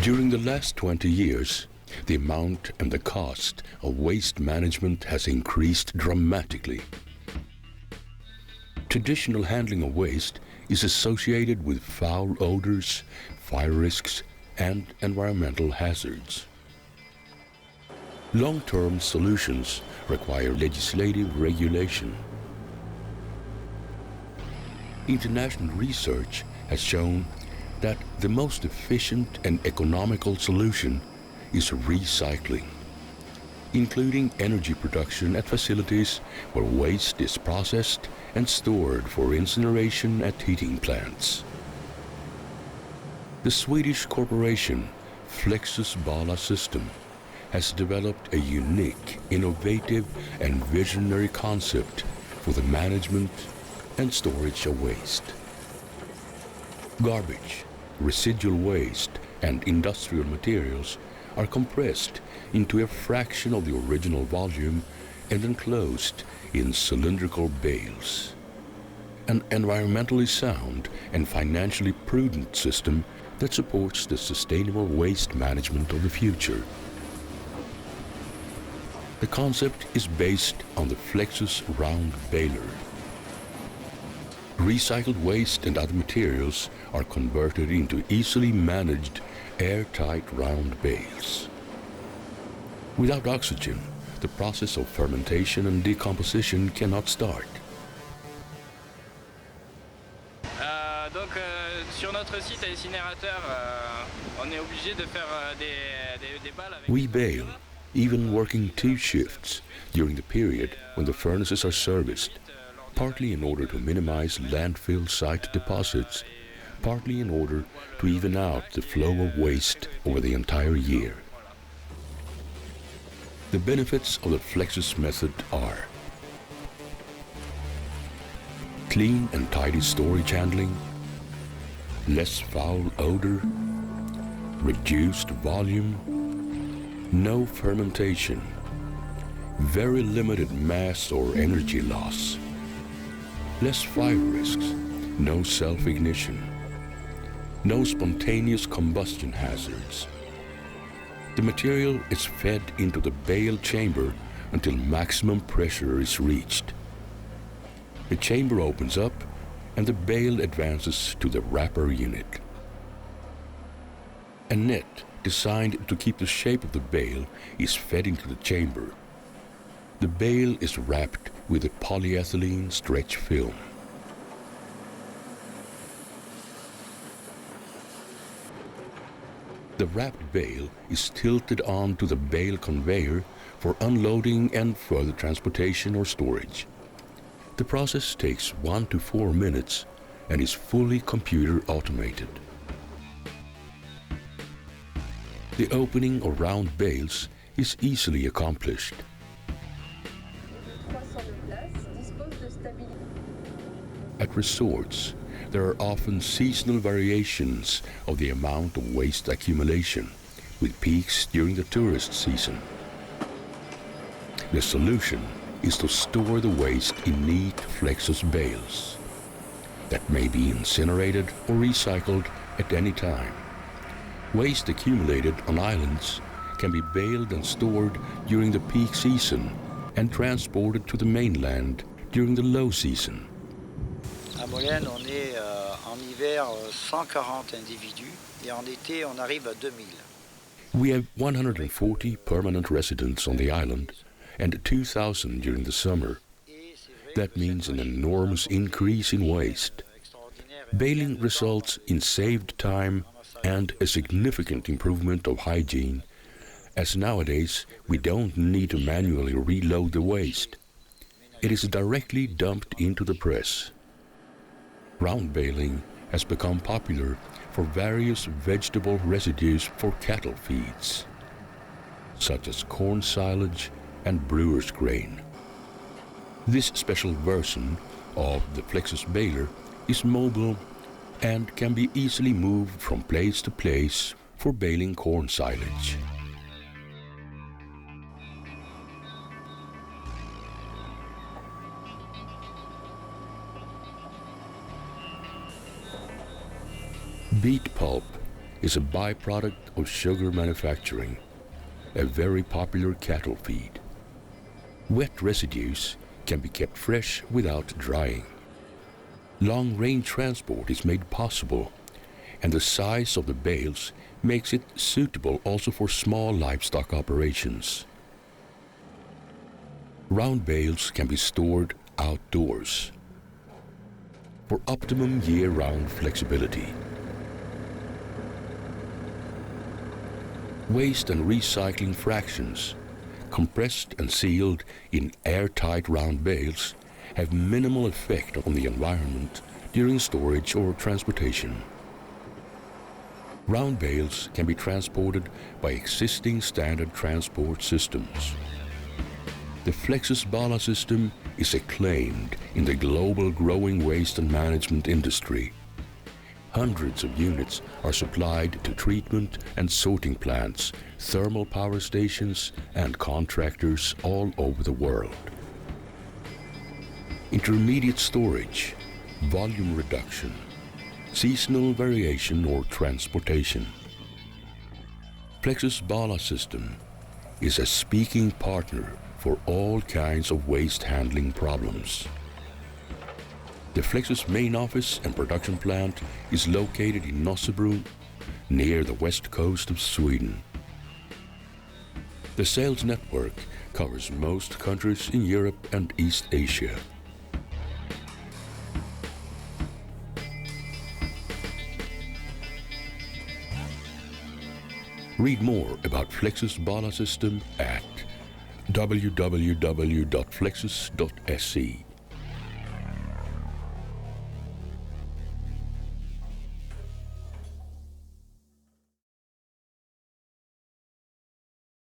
During the last 20 years, the amount and the cost of waste management has increased dramatically. Traditional handling of waste is associated with foul odors, fire risks, and environmental hazards. Long-term solutions require legislative regulation. International research has shown that the most efficient and economical solution is recycling, including energy production at facilities where waste is processed and stored for incineration at heating plants. The Swedish corporation Flexus Bala System has developed a unique, innovative and visionary concept for the management and storage of waste. Garbage, residual waste and industrial materials are compressed into a fraction of the original volume and enclosed in cylindrical bales. An environmentally sound and financially prudent system that supports the sustainable waste management of the future. The concept is based on the Flexus round baler. Recycled waste and other materials are converted into easily managed airtight round bales. Without oxygen, the process of fermentation and decomposition cannot start. Sur notre site à incinérateur, on est obligé de faire des balles avec... We bale, even working 2 shifts during the period when the furnaces are serviced, partly in order to minimize landfill site deposits, partly in order to even out the flow of waste over the entire year. The benefits of the Flexus method are clean and tidy storage handling, less foul odor, reduced volume, no fermentation, very limited mass or energy loss, less fire risks, no self-ignition, no spontaneous combustion hazards. The material is fed into the bale chamber until maximum pressure is reached. The chamber opens up and the bale advances to the wrapper unit. A net designed to keep the shape of the bale is fed into the chamber. The bale is wrapped with a polyethylene stretch film. The wrapped bale is tilted onto the bale conveyor for unloading and further transportation or storage. The process takes 1 to 4 minutes and is fully computer automated. The opening of round bales is easily accomplished. At resorts, there are often seasonal variations of the amount of waste accumulation, with peaks during the tourist season. The solution is to store the waste in neat Flexus bales that may be incinerated or recycled at any time. Waste accumulated on islands can be baled and stored during the peak season and transported to the mainland during the low season. À Molène, on est en hiver 140 individus et en été on arrive à 2000. We have 140 permanent residents on the island and 2,000 during the summer. That means an enormous increase in waste. Baling results in saved time and a significant improvement of hygiene, as nowadays we don't need to manually reload the waste. It is directly dumped into the press. Round baling has become popular for various vegetable residues for cattle feeds, such as corn silage and brewer's grain. This special version of the Flexus baler is mobile and can be easily moved from place to place for baling corn silage. Beet pulp is a byproduct of sugar manufacturing, a very popular cattle feed. Wet residues can be kept fresh without drying. Long-range transport is made possible, and the size of the bales makes it suitable also for small livestock operations. Round bales can be stored outdoors for optimum year-round flexibility. Waste and recycling fractions, compressed and sealed in airtight round bales, have minimal effect on the environment during storage or transportation. Round bales can be transported by existing standard transport systems. The Flexus Bala system is acclaimed in the global growing waste and management industry. Hundreds of units are supplied to treatment and sorting plants, thermal power stations, and contractors all over the world. Intermediate storage, volume reduction, seasonal variation or transportation. Flexus Bala system is a speaking partner for all kinds of waste handling problems. The Flexus main office and production plant is located in Nossebro, near the west coast of Sweden. The sales network covers most countries in Europe and East Asia. Read more about Flexus Bala system at www.flexus.se.